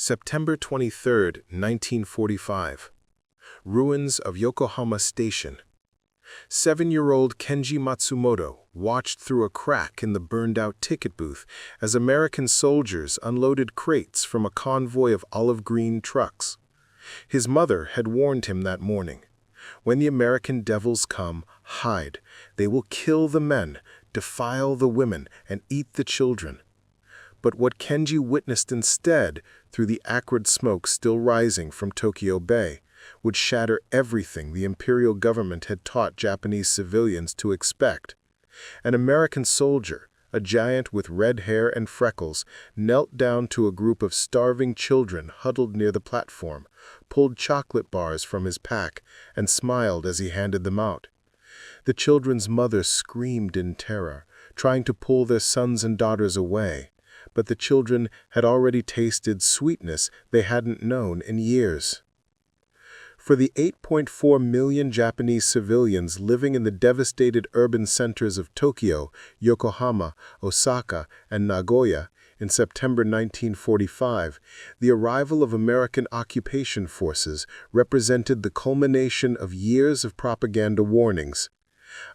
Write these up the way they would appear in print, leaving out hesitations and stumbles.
September 23, 1945. Ruins of Yokohama Station. 7-year-old Kenji Matsumoto watched through a crack in the burned-out ticket booth as American soldiers unloaded crates from a convoy of olive green trucks. His mother had warned him that morning, "When the American devils come, hide. They will kill the men, defile the women, and eat the children." But what Kenji witnessed instead, through the acrid smoke still rising from Tokyo Bay, would shatter everything the Imperial government had taught Japanese civilians to expect. An American soldier, a giant with red hair and freckles, knelt down to a group of starving children huddled near the platform, pulled chocolate bars from his pack, and smiled as he handed them out. The children's mothers screamed in terror, trying to pull their sons and daughters away, but the children had already tasted sweetness they hadn't known in years. For the 8.4 million Japanese civilians living in the devastated urban centers of Tokyo, Yokohama, Osaka, and Nagoya in September 1945, the arrival of American occupation forces represented the culmination of years of propaganda warnings.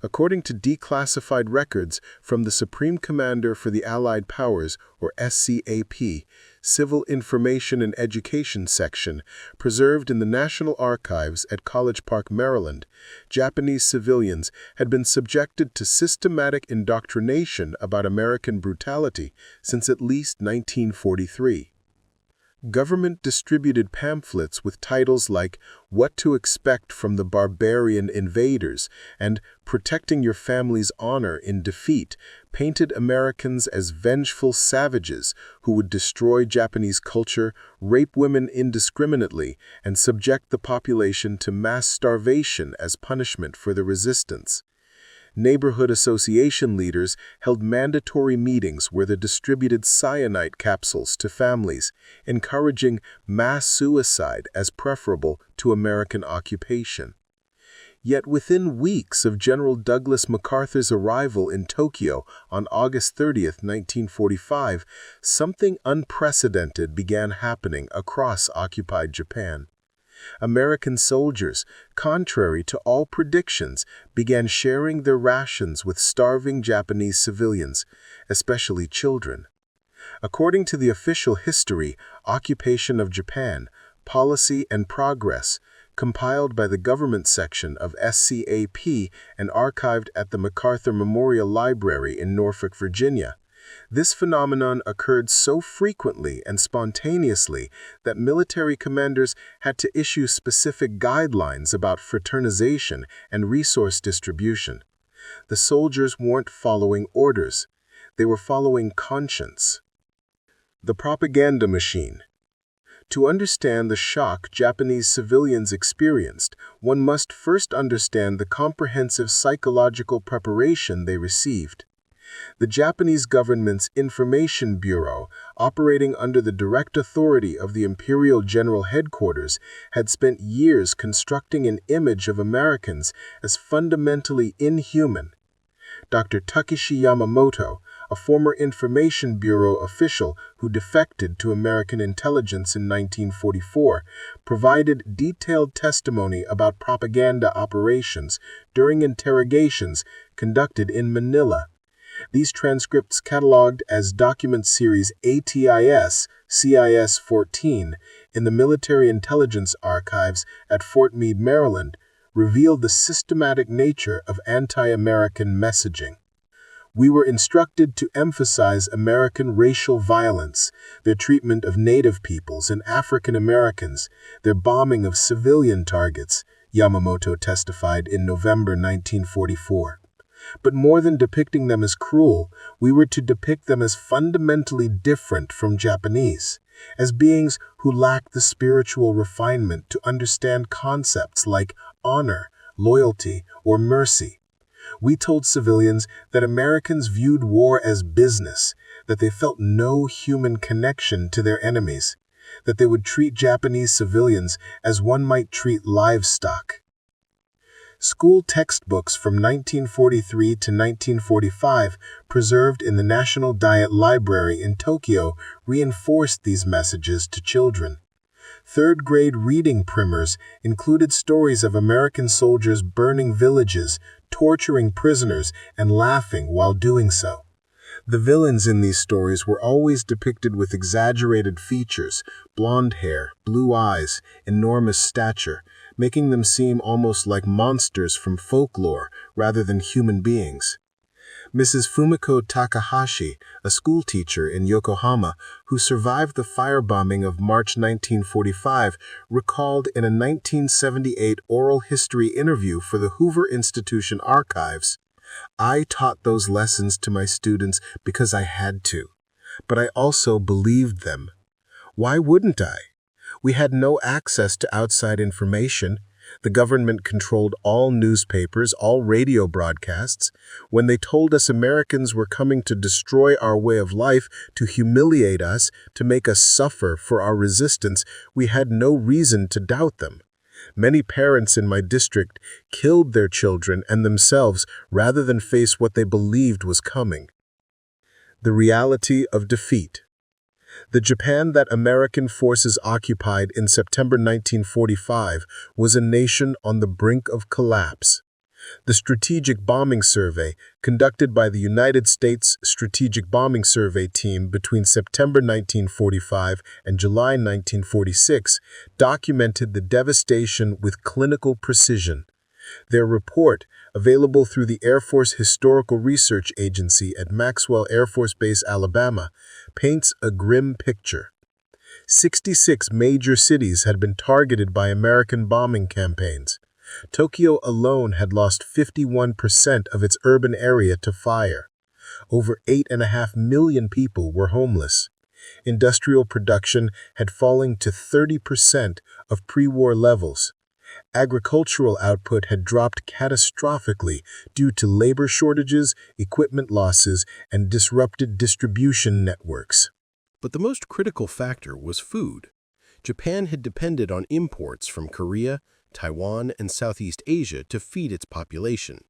According to declassified records from the Supreme Commander for the Allied Powers, or SCAP, Civil Information and Education Section, preserved in the National Archives at College Park, Maryland, Japanese civilians had been subjected to systematic indoctrination about American brutality since at least 1943. Government-distributed pamphlets with titles like "What to Expect from the Barbarian Invaders" and "Protecting Your Family's Honor in Defeat" painted Americans as vengeful savages who would destroy Japanese culture, rape women indiscriminately, and subject the population to mass starvation as punishment for the resistance. Neighborhood association leaders held mandatory meetings where they distributed cyanide capsules to families, encouraging mass suicide as preferable to American occupation. Yet within weeks of General Douglas MacArthur's arrival in Tokyo on August 30, 1945, something unprecedented began happening across occupied Japan. American soldiers, contrary to all predictions, began sharing their rations with starving Japanese civilians, especially children. According to the official history, Occupation of Japan, Policy and Progress, compiled by the government section of SCAP and archived at the MacArthur Memorial Library in Norfolk, Virginia, this phenomenon occurred so frequently and spontaneously that military commanders had to issue specific guidelines about fraternization and resource distribution. The soldiers weren't following orders. They were following conscience. The propaganda machine. To understand the shock Japanese civilians experienced, one must first understand the comprehensive psychological preparation they received. The Japanese government's Information Bureau, operating under the direct authority of the Imperial General Headquarters, had spent years constructing an image of Americans as fundamentally inhuman. Dr. Takeshi Yamamoto, a former Information Bureau official who defected to American intelligence in 1944, provided detailed testimony about propaganda operations during interrogations conducted in Manila. These transcripts, catalogued as Document Series ATIS CIS-14 in the Military Intelligence Archives at Fort Meade, Maryland, revealed the systematic nature of anti-American messaging. We were instructed to emphasize American racial violence, their treatment of Native peoples and African Americans, their bombing of civilian targets, Yamamoto testified in November 1944. But more than depicting them as cruel, we were to depict them as fundamentally different from Japanese, as beings who lacked the spiritual refinement to understand concepts like honor, loyalty, or mercy. We told civilians that Americans viewed war as business, that they felt no human connection to their enemies, that they would treat Japanese civilians as one might treat livestock. School textbooks from 1943 to 1945, preserved in the National Diet Library in Tokyo, reinforced these messages to children. Third-grade reading primers included stories of American soldiers burning villages, torturing prisoners, and laughing while doing so. The villains in these stories were always depicted with exaggerated features, blonde hair, blue eyes, enormous stature, making them seem almost like monsters from folklore rather than human beings. Mrs. Fumiko Takahashi, a schoolteacher in Yokohama who survived the firebombing of March 1945, recalled in a 1978 oral history interview for the Hoover Institution archives, "I taught those lessons to my students because I had to, but I also believed them. Why wouldn't I? We had no access to outside information. The government controlled all newspapers, all radio broadcasts. When they told us Americans were coming to destroy our way of life, to humiliate us, to make us suffer for our resistance, we had no reason to doubt them. Many parents in my district killed their children and themselves rather than face what they believed was coming." The reality of defeat. The Japan that American forces occupied in September 1945 was a nation on the brink of collapse. The Strategic Bombing Survey, conducted by the United States Strategic Bombing Survey Team between September 1945 and July 1946, documented the devastation with clinical precision. Their report, available through the Air Force Historical Research Agency at Maxwell Air Force Base, Alabama, paints a grim picture. 66 major cities had been targeted by American bombing campaigns. Tokyo alone had lost 51% of its urban area to fire. Over 8.5 million people were homeless. Industrial production had fallen to 30% of pre-war levels. Agricultural output had dropped catastrophically due to labor shortages, equipment losses, and disrupted distribution networks. But the most critical factor was food. Japan had depended on imports from Korea, Taiwan, and Southeast Asia to feed its population.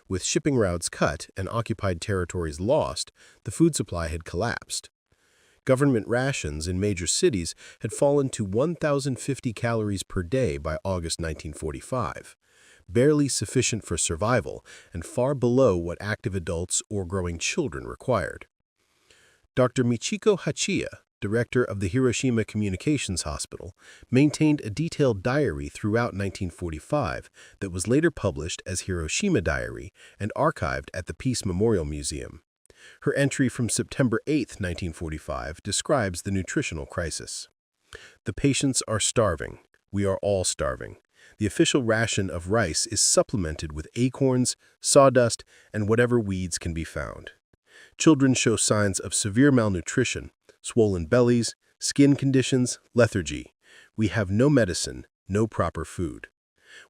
With shipping routes cut and occupied territories lost, the food supply had collapsed. Government rations in major cities had fallen to 1,050 calories per day by August 1945, barely sufficient for survival and far below what active adults or growing children required. Dr. Michiko Hachiya, director of the Hiroshima Communications Hospital, maintained a detailed diary throughout 1945 that was later published as Hiroshima Diary and archived at the Peace Memorial Museum. Her entry from September 8, 1945, describes the nutritional crisis. "The patients are starving. We are all starving. The official ration of rice is supplemented with acorns, sawdust, and whatever weeds can be found. Children show signs of severe malnutrition, swollen bellies, skin conditions, lethargy. We have no medicine, no proper food.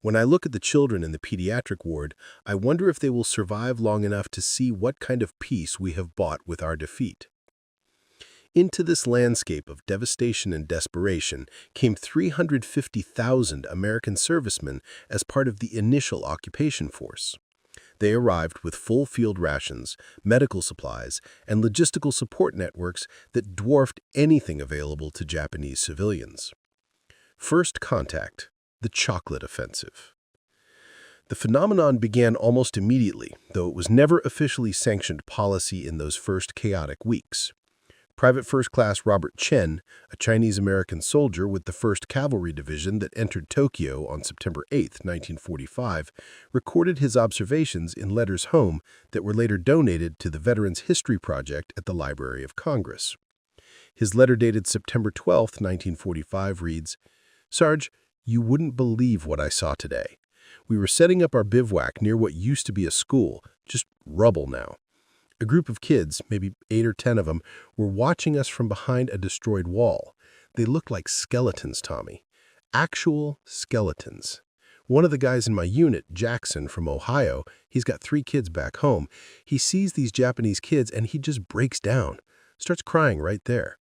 When I look at the children in the pediatric ward, I wonder if they will survive long enough to see what kind of peace we have bought with our defeat." Into this landscape of devastation and desperation came 350,000 American servicemen as part of the initial occupation force. They arrived with full field rations, medical supplies, and logistical support networks that dwarfed anything available to Japanese civilians. First contact, the chocolate offensive. The phenomenon began almost immediately, though it was never officially sanctioned policy in those first chaotic weeks. Private First Class Robert Chen, a Chinese-American soldier with the 1st Cavalry Division that entered Tokyo on September 8, 1945, recorded his observations in letters home that were later donated to the Veterans History Project at the Library of Congress. His letter dated September 12, 1945 reads, "Sarge, you wouldn't believe what I saw today. We were setting up our bivouac near what used to be a school, just rubble now. A group of kids, maybe 8 or 10 of them, were watching us from behind a destroyed wall. They looked like skeletons, Tommy. Actual skeletons. One of the guys in my unit, Jackson from Ohio, he's got 3 kids back home. He sees these Japanese kids and he just breaks down, starts crying right there.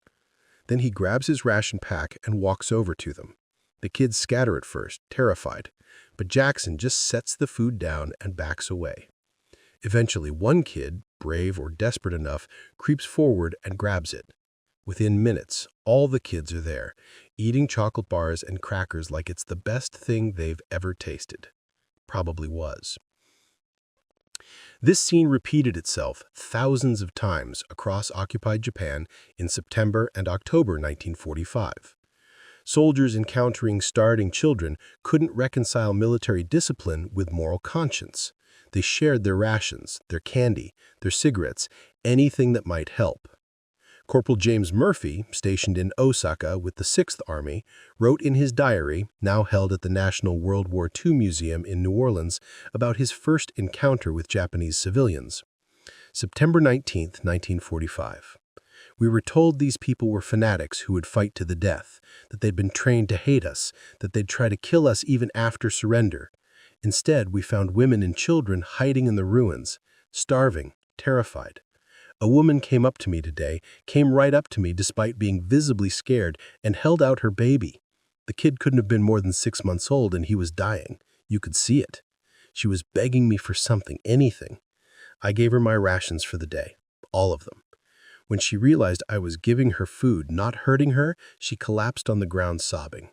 Then he grabs his ration pack and walks over to them. The kids scatter at first, terrified. but Jackson just sets the food down and backs away. Eventually, one kid, brave or desperate enough, creeps forward and grabs it. Within minutes, all the kids are there, eating chocolate bars and crackers like it's the best thing they've ever tasted. Probably was. This scene repeated itself thousands of times across occupied Japan in September and October 1945. Soldiers encountering starving children couldn't reconcile military discipline with moral conscience. They shared their rations, their candy, their cigarettes, anything that might help. Corporal James Murphy, stationed in Osaka with the 6th Army, wrote in his diary, now held at the National World War II Museum in New Orleans, about his first encounter with Japanese civilians. September 19, 1945. We were told these people were fanatics who would fight to the death, that they'd been trained to hate us, that they'd try to kill us even after surrender. Instead, we found women and children hiding in the ruins, starving, terrified. A woman came up to me today, came right up to me despite being visibly scared, and held out her baby. The kid couldn't have been more than 6 months old, and he was dying. You could see it. She was begging me for something, anything. I gave her my rations for the day, all of them. When she realized I was giving her food, not hurting her, she collapsed on the ground sobbing.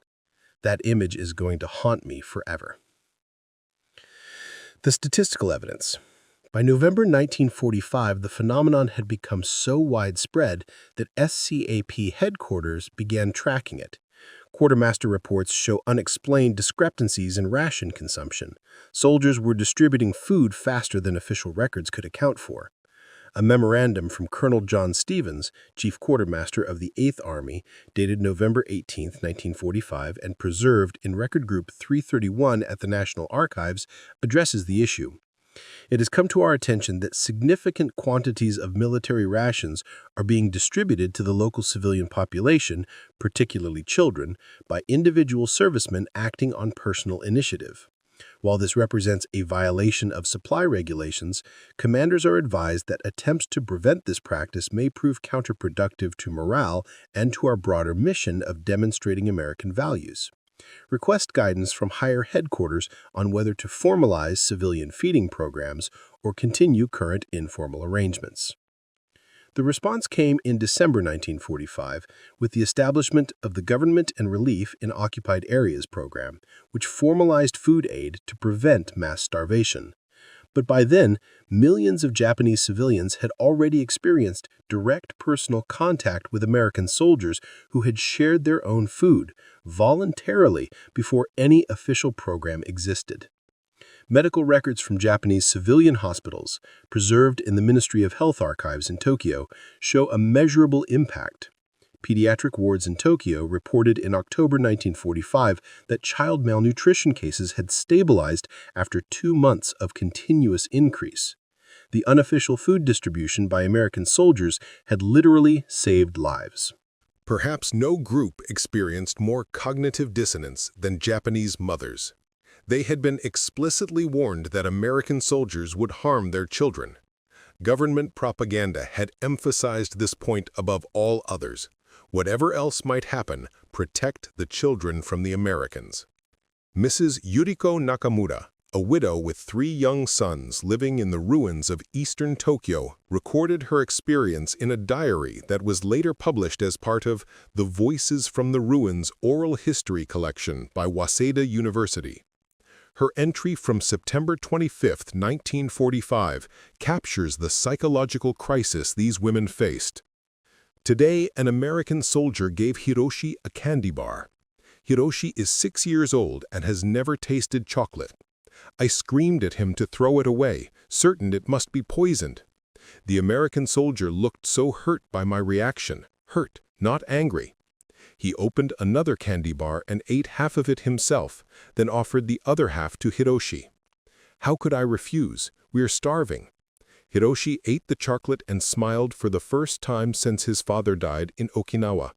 That image is going to haunt me forever. The statistical evidence. By November 1945, the phenomenon had become so widespread that SCAP headquarters began tracking it. Quartermaster reports show unexplained discrepancies in ration consumption. Soldiers were distributing food faster than official records could account for. A memorandum from Colonel John Stevens, Chief Quartermaster of the 8th Army, dated November 18, 1945, and preserved in Record Group 331 at the National Archives, addresses the issue. It has come to our attention that significant quantities of military rations are being distributed to the local civilian population, particularly children, by individual servicemen acting on personal initiative. While this represents a violation of supply regulations, commanders are advised that attempts to prevent this practice may prove counterproductive to morale and to our broader mission of demonstrating American values. Request guidance from higher headquarters on whether to formalize civilian feeding programs or continue current informal arrangements. The response came in December 1945 with the establishment of the Government and Relief in Occupied Areas program, which formalized food aid to prevent mass starvation. But by then, millions of Japanese civilians had already experienced direct personal contact with American soldiers who had shared their own food, voluntarily, before any official program existed. Medical records from Japanese civilian hospitals, preserved in the Ministry of Health archives in Tokyo, show a measurable impact. Pediatric wards in Tokyo reported in October 1945 that child malnutrition cases had stabilized after 2 months of continuous increase. The unofficial food distribution by American soldiers had literally saved lives. Perhaps no group experienced more cognitive dissonance than Japanese mothers. They had been explicitly warned that American soldiers would harm their children. Government propaganda had emphasized this point above all others. Whatever else might happen, protect the children from the Americans. Mrs. Yuriko Nakamura, a widow with 3 young sons living in the ruins of eastern Tokyo, recorded her experience in a diary that was later published as part of the Voices from the Ruins Oral History Collection by Waseda University. Her entry from September 25, 1945, captures the psychological crisis these women faced. Today, an American soldier gave Hiroshi a candy bar. Hiroshi is 6 years old and has never tasted chocolate. I screamed at him to throw it away, certain it must be poisoned. The American soldier looked so hurt by my reaction, hurt, not angry. He opened another candy bar and ate half of it himself, then offered the other half to Hiroshi. How could I refuse? We are starving. Hiroshi ate the chocolate and smiled for the first time since his father died in Okinawa.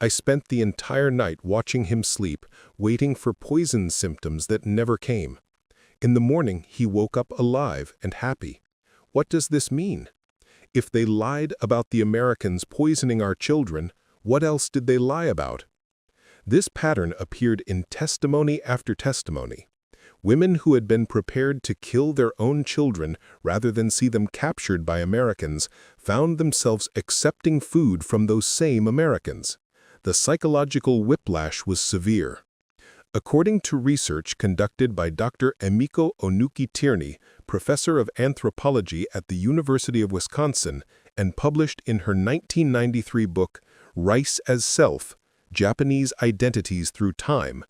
I spent the entire night watching him sleep, waiting for poison symptoms that never came. In the morning, he woke up alive and happy. What does this mean? If they lied about the Americans poisoning our children, what else did they lie about? This pattern appeared in testimony after testimony. Women who had been prepared to kill their own children rather than see them captured by Americans found themselves accepting food from those same Americans. The psychological whiplash was severe. According to research conducted by Dr. Emiko Onuki-Tierney, professor of anthropology at the University of Wisconsin, and published in her 1993 book, Rice as Self, Japanese Identities Through Time,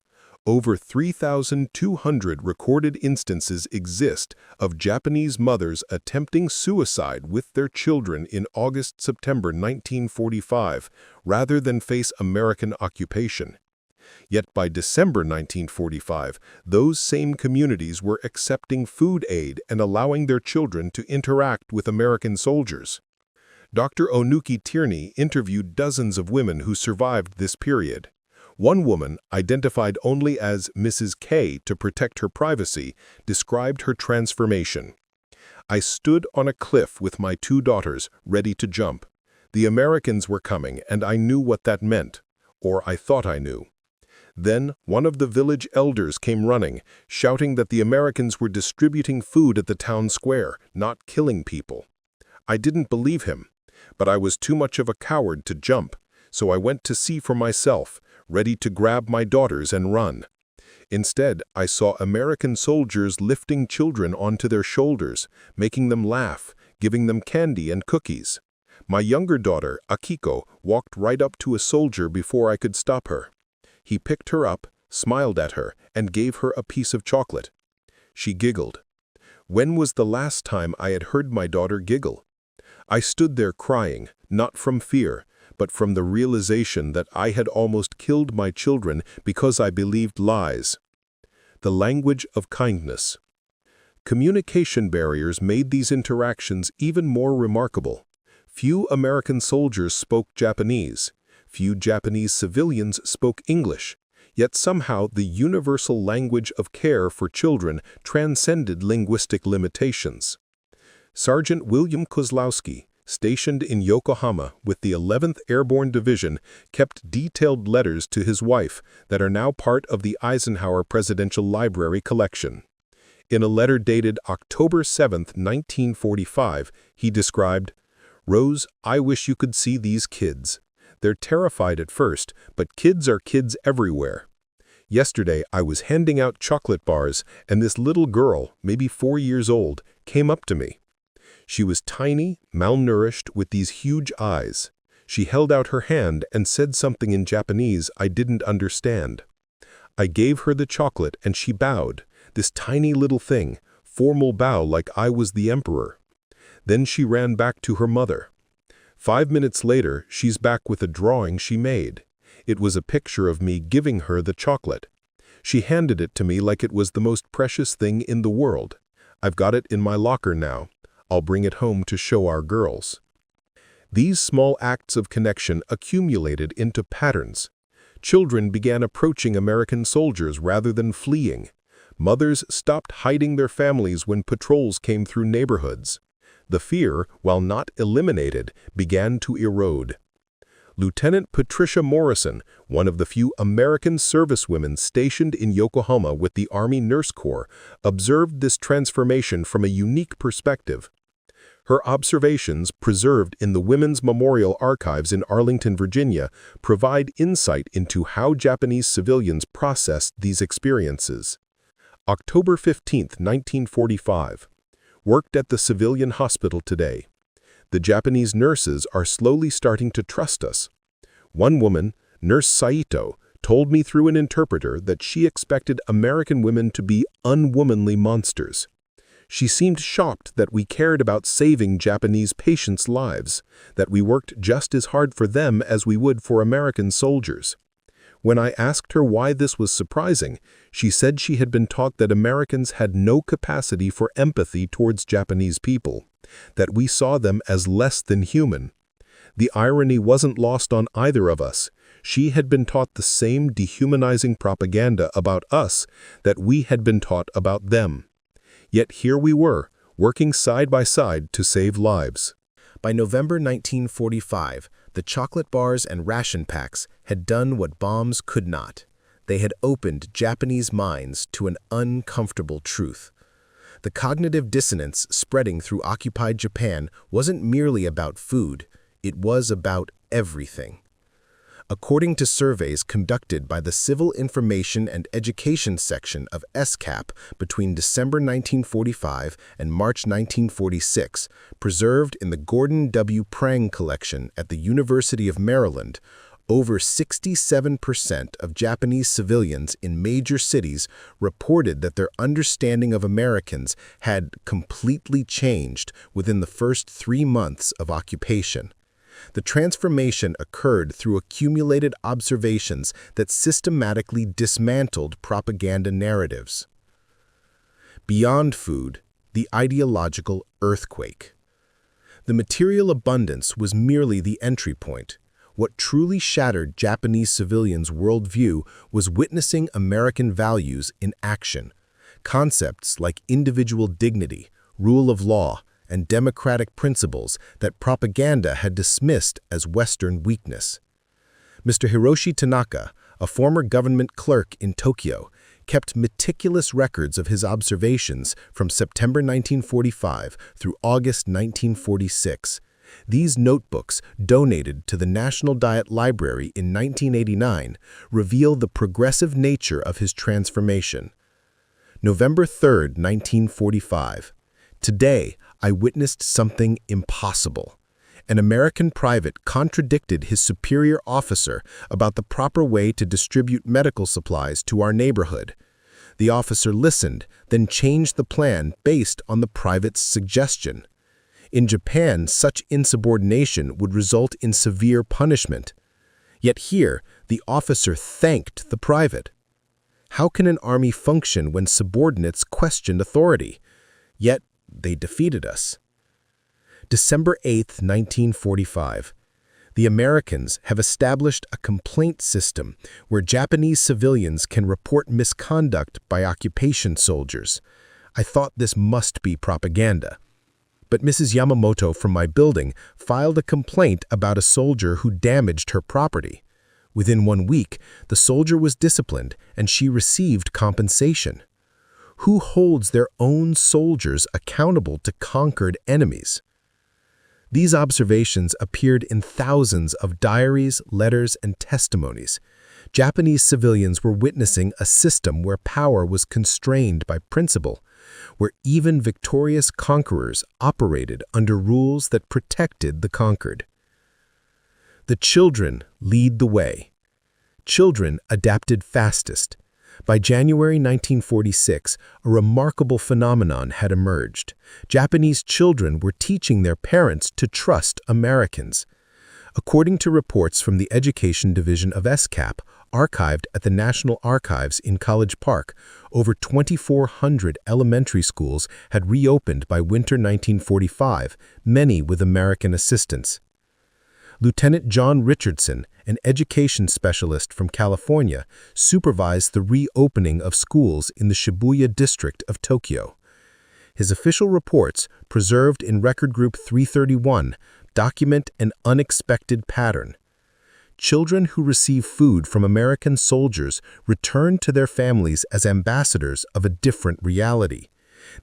over 3,200 recorded instances exist of Japanese mothers attempting suicide with their children in August-September 1945 rather than face American occupation. Yet by December 1945, those same communities were accepting food aid and allowing their children to interact with American soldiers. Dr. Onuki-Tierney interviewed dozens of women who survived this period. One woman, identified only as Mrs. K to protect her privacy, described her transformation. "I stood on a cliff with my 2 daughters, ready to jump. The Americans were coming, and I knew what that meant, or I thought I knew. Then one of the village elders came running, shouting that the Americans were distributing food at the town square, not killing people. I didn't believe him, but I was too much of a coward to jump, so I went to see for myself, ready to grab my daughters and run. Instead, I saw American soldiers lifting children onto their shoulders, making them laugh, giving them candy and cookies. My younger daughter, Akiko, walked right up to a soldier before I could stop her. He picked her up, smiled at her, and gave her a piece of chocolate. She giggled. When was the last time I had heard my daughter giggle? I stood there crying, not from fear, but from the realization that I had almost killed my children because I believed lies." The language of kindness. Communication barriers made these interactions even more remarkable. Few American soldiers spoke Japanese. Few Japanese civilians spoke English, yet somehow the universal language of care for children transcended linguistic limitations. Sergeant William Kozlowski, stationed in Yokohama with the 11th Airborne Division, kept detailed letters to his wife that are now part of the Eisenhower Presidential Library collection. In a letter dated October 7, 1945, he described, "Rose, I wish you could see these kids. They're terrified at first, but kids are kids everywhere. Yesterday I was handing out chocolate bars, and this little girl, maybe 4 years old, came up to me. She was tiny, malnourished, with these huge eyes. She held out her hand and said something in Japanese I didn't understand. I gave her the chocolate and she bowed, this tiny little thing, formal bow like I was the emperor. Then she ran back to her mother. 5 minutes later, she's back with a drawing she made. It was a picture of me giving her the chocolate. She handed it to me like it was the most precious thing in the world. I've got it in my locker now. I'll bring it home to show our girls." These small acts of connection accumulated into patterns. Children began approaching American soldiers rather than fleeing. Mothers stopped hiding their families when patrols came through neighborhoods. The fear, while not eliminated, began to erode. Lieutenant Patricia Morrison, one of the few American servicewomen stationed in Yokohama with the Army Nurse Corps, observed this transformation from a unique perspective. Her observations, preserved in the Women's Memorial Archives in Arlington, Virginia, provide insight into how Japanese civilians processed these experiences. October 15, 1945. Worked at the civilian hospital today. The Japanese nurses are slowly starting to trust us. One woman, Nurse Saito, told me through an interpreter that she expected American women to be unwomanly monsters. She seemed shocked that we cared about saving Japanese patients' lives, that we worked just as hard for them as we would for American soldiers. When I asked her why this was surprising, she said she had been taught that Americans had no capacity for empathy towards Japanese people, that we saw them as less than human. The irony wasn't lost on either of us. She had been taught the same dehumanizing propaganda about us that we had been taught about them. Yet here we were, working side by side to save lives. By November 1945, the chocolate bars and ration packs had done what bombs could not. They had opened Japanese minds to an uncomfortable truth. The cognitive dissonance spreading through occupied Japan wasn't merely about food, it was about everything. According to surveys conducted by the Civil Information and Education section of SCAP between December 1945 and March 1946, preserved in the Gordon W. Prang collection at the University of Maryland, over 67% of Japanese civilians in major cities reported that their understanding of Americans had completely changed within the first 3 months of occupation. The transformation occurred through accumulated observations that systematically dismantled propaganda narratives. Beyond food, the ideological earthquake. The material abundance was merely the entry point. What truly shattered Japanese civilians' worldview was witnessing American values in action. Concepts like individual dignity, rule of law, and democratic principles that propaganda had dismissed as Western weakness. Mr. Hiroshi Tanaka, a former government clerk in Tokyo, kept meticulous records of his observations from September 1945 through August 1946. These notebooks, donated to the National Diet Library in 1989, reveal the progressive nature of his transformation. November 3, 1945. Today, I witnessed something impossible. An American private contradicted his superior officer about the proper way to distribute medical supplies to our neighborhood. The officer listened, then changed the plan based on the private's suggestion. In Japan, such insubordination would result in severe punishment. Yet here, the officer thanked the private. How can an army function when subordinates questioned authority? Yet, they defeated us. December 8, 1945. The Americans have established a complaint system where Japanese civilians can report misconduct by occupation soldiers. I thought this must be propaganda. But Mrs. Yamamoto from my building filed a complaint about a soldier who damaged her property. Within 1 week, the soldier was disciplined and she received compensation. Who holds their own soldiers accountable to conquered enemies? These observations appeared in thousands of diaries, letters, and testimonies. Japanese civilians were witnessing a system where power was constrained by principle, where even victorious conquerors operated under rules that protected the conquered. The children lead the way. Children adapted fastest. By January 1946, a remarkable phenomenon had emerged. Japanese children were teaching their parents to trust Americans. According to reports from the Education Division of SCAP, archived at the National Archives in College Park, over 2,400 elementary schools had reopened by winter 1945, many with American assistance. Lieutenant John Richardson, an education specialist from California, supervised the reopening of schools in the Shibuya district of Tokyo. His official reports, preserved in Record Group 331, document an unexpected pattern. Children who receive food from American soldiers return to their families as ambassadors of a different reality.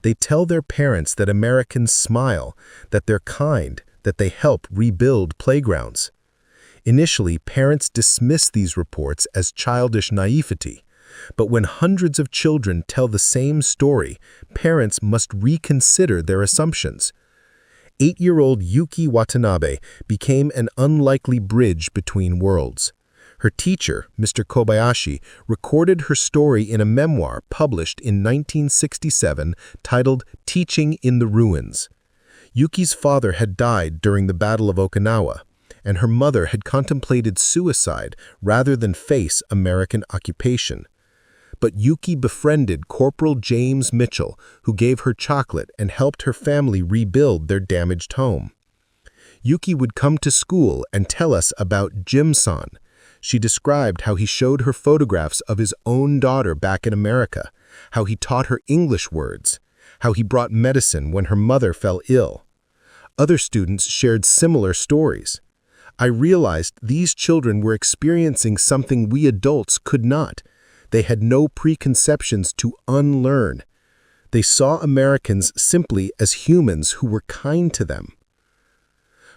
They tell their parents that Americans smile, that they're kind, that they help rebuild playgrounds. Initially, parents dismiss these reports as childish naivety, but when hundreds of children tell the same story, parents must reconsider their assumptions. 8-year-old Yuki Watanabe became an unlikely bridge between worlds. Her teacher, Mr. Kobayashi, recorded her story in a memoir published in 1967 titled Teaching in the Ruins. Yuki's father had died during the Battle of Okinawa, and her mother had contemplated suicide rather than face American occupation. But Yuki befriended Corporal James Mitchell, who gave her chocolate and helped her family rebuild their damaged home. Yuki would come to school and tell us about Jim-san. She described how he showed her photographs of his own daughter back in America, how he taught her English words, how he brought medicine when her mother fell ill. Other students shared similar stories. I realized these children were experiencing something we adults could not. They had no preconceptions to unlearn. They saw Americans simply as humans who were kind to them.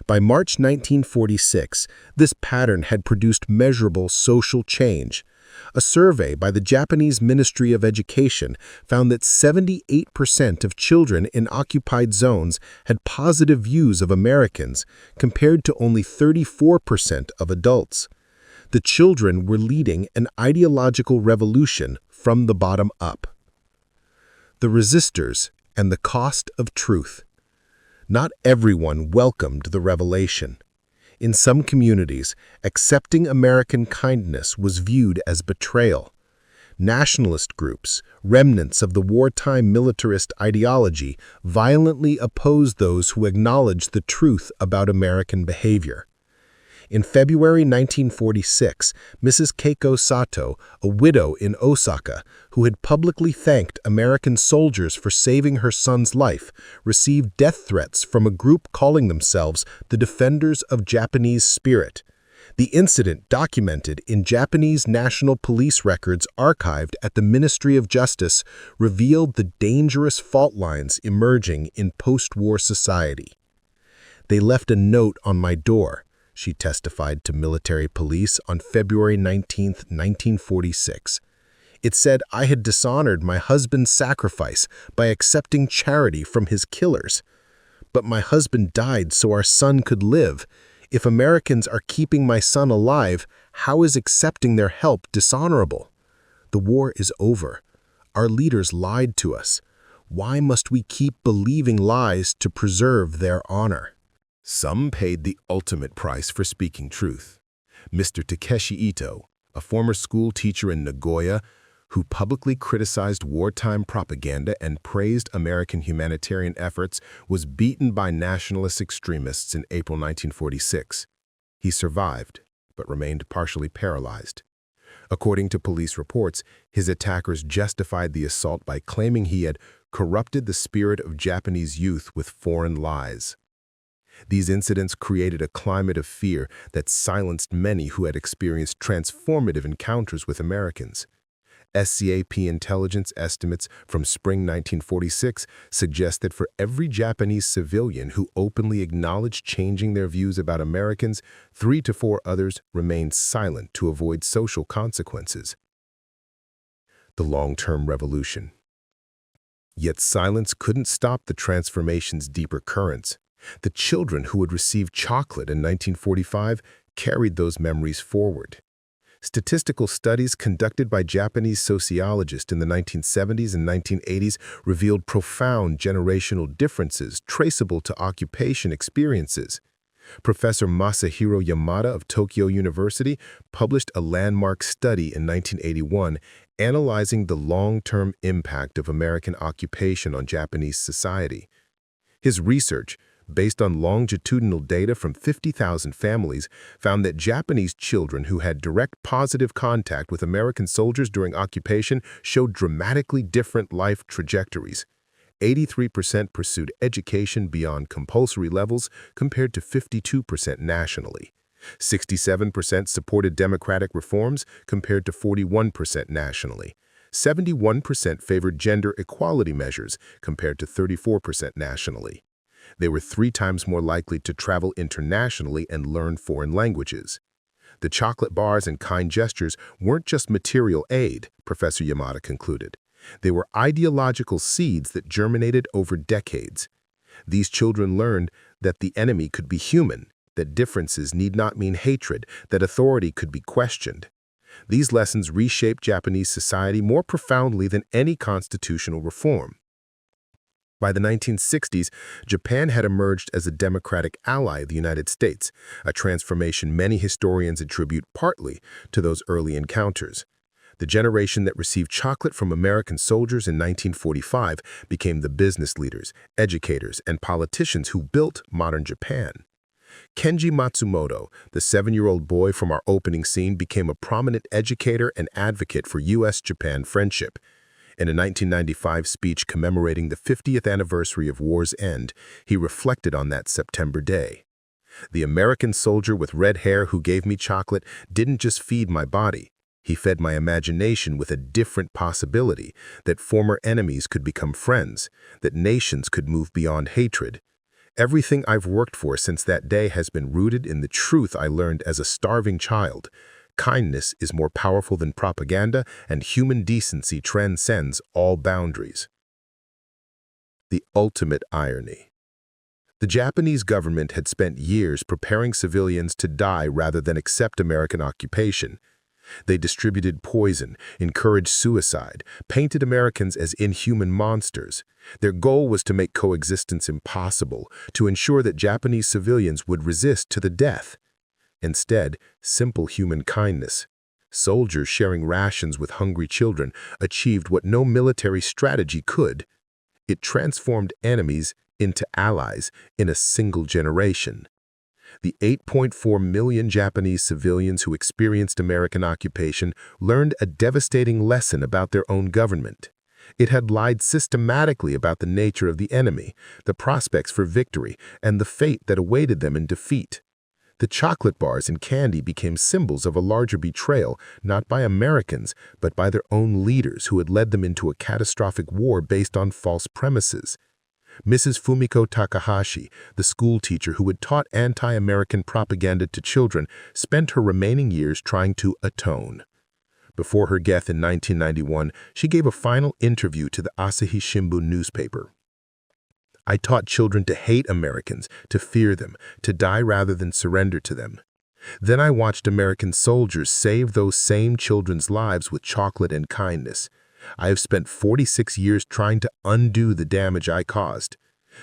By March 1946, this pattern had produced measurable social change. A survey by the Japanese Ministry of Education found that 78% of children in occupied zones had positive views of Americans, compared to only 34% of adults. The children were leading an ideological revolution from the bottom up. The resistors and the cost of truth. Not everyone welcomed the revelation. In some communities, accepting American kindness was viewed as betrayal. Nationalist groups, remnants of the wartime militarist ideology, violently opposed those who acknowledged the truth about American behavior. In February 1946, Mrs. Keiko Sato, a widow in Osaka, who had publicly thanked American soldiers for saving her son's life, received death threats from a group calling themselves the Defenders of Japanese Spirit. The incident, documented in Japanese National Police records archived at the Ministry of Justice, revealed the dangerous fault lines emerging in post-war society. "They left a note on my door," she testified to military police on February 19, 1946. "It said I had dishonored my husband's sacrifice by accepting charity from his killers. But my husband died so our son could live. If Americans are keeping my son alive, how is accepting their help dishonorable? The war is over. Our leaders lied to us. Why must we keep believing lies to preserve their honor?" Some paid the ultimate price for speaking truth. Mr. Takeshi Ito, a former school teacher in Nagoya, who publicly criticized wartime propaganda and praised American humanitarian efforts, was beaten by nationalist extremists in April 1946. He survived, but remained partially paralyzed. According to police reports, his attackers justified the assault by claiming he had corrupted the spirit of Japanese youth with foreign lies. These incidents created a climate of fear that silenced many who had experienced transformative encounters with Americans. SCAP intelligence estimates from spring 1946 suggest that for every Japanese civilian who openly acknowledged changing their views about Americans, 3 to 4 others remained silent to avoid social consequences. The long-term revolution. Yet silence couldn't stop the transformation's deeper currents. The children who had received chocolate in 1945 carried those memories forward. Statistical studies conducted by Japanese sociologists in the 1970s and 1980s revealed profound generational differences traceable to occupation experiences. Professor Masahiro Yamada of Tokyo University published a landmark study in 1981 analyzing the long-term impact of American occupation on Japanese society. His research, based on longitudinal data from 50,000 families, found that Japanese children who had direct positive contact with American soldiers during occupation showed dramatically different life trajectories. 83% pursued education beyond compulsory levels compared to 52% nationally. 67% supported democratic reforms compared to 41% nationally. 71% favored gender equality measures compared to 34% nationally. They were 3 times more likely to travel internationally and learn foreign languages. The chocolate bars and kind gestures weren't just material aid, Professor Yamada concluded. They were ideological seeds that germinated over decades. These children learned that the enemy could be human, that differences need not mean hatred, that authority could be questioned. These lessons reshaped Japanese society more profoundly than any constitutional reform. By the 1960s, Japan had emerged as a democratic ally of the United States, a transformation many historians attribute partly to those early encounters. The generation that received chocolate from American soldiers in 1945 became the business leaders, educators, and politicians who built modern Japan. Kenji Matsumoto, the 7-year-old boy from our opening scene, became a prominent educator and advocate for U.S.-Japan friendship. In a 1995 speech commemorating the 50th anniversary of war's end, he reflected on that September day. "The American soldier with red hair who gave me chocolate didn't just feed my body. He fed my imagination with a different possibility, that former enemies could become friends, that nations could move beyond hatred. Everything I've worked for since that day has been rooted in the truth I learned as a starving child. Kindness is more powerful than propaganda, and human decency transcends all boundaries. The ultimate irony. The Japanese government had spent years preparing civilians to die rather than accept American occupation. They distributed poison, encouraged suicide, painted Americans as inhuman monsters. Their goal was to make coexistence impossible, to ensure that Japanese civilians would resist to the death. Instead, simple human kindness, soldiers sharing rations with hungry children, achieved what no military strategy could. It transformed enemies into allies in a single generation. The 8.4 million Japanese civilians who experienced American occupation learned a devastating lesson about their own government. It had lied systematically about the nature of the enemy, the prospects for victory, and the fate that awaited them in defeat. The chocolate bars and candy became symbols of a larger betrayal, not by Americans, but by their own leaders who had led them into a catastrophic war based on false premises. Mrs. Fumiko Takahashi, the school teacher who had taught anti-American propaganda to children, spent her remaining years trying to atone. Before her death in 1991, she gave a final interview to the Asahi Shimbun newspaper. "I taught children to hate Americans, to fear them, to die rather than surrender to them. Then I watched American soldiers save those same children's lives with chocolate and kindness. I have spent 46 years trying to undo the damage I caused.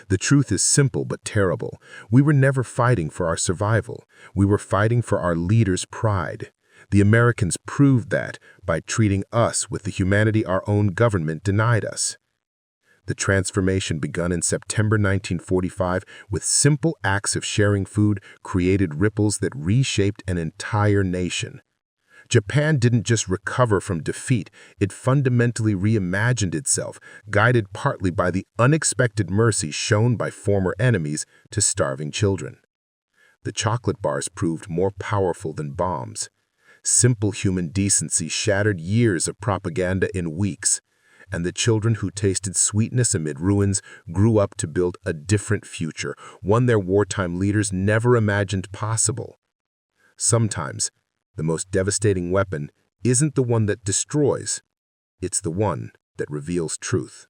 The truth is simple but terrible. We were never fighting for our survival. We were fighting for our leaders' pride. The Americans proved that by treating us with the humanity our own government denied us." The transformation begun in September 1945 with simple acts of sharing food created ripples that reshaped an entire nation. Japan didn't just recover from defeat, it fundamentally reimagined itself, guided partly by the unexpected mercy shown by former enemies to starving children. The chocolate bars proved more powerful than bombs. Simple human decency shattered years of propaganda in weeks, and the children who tasted sweetness amid ruins grew up to build a different future, one their wartime leaders never imagined possible. Sometimes, the most devastating weapon isn't the one that destroys, it's the one that reveals truth.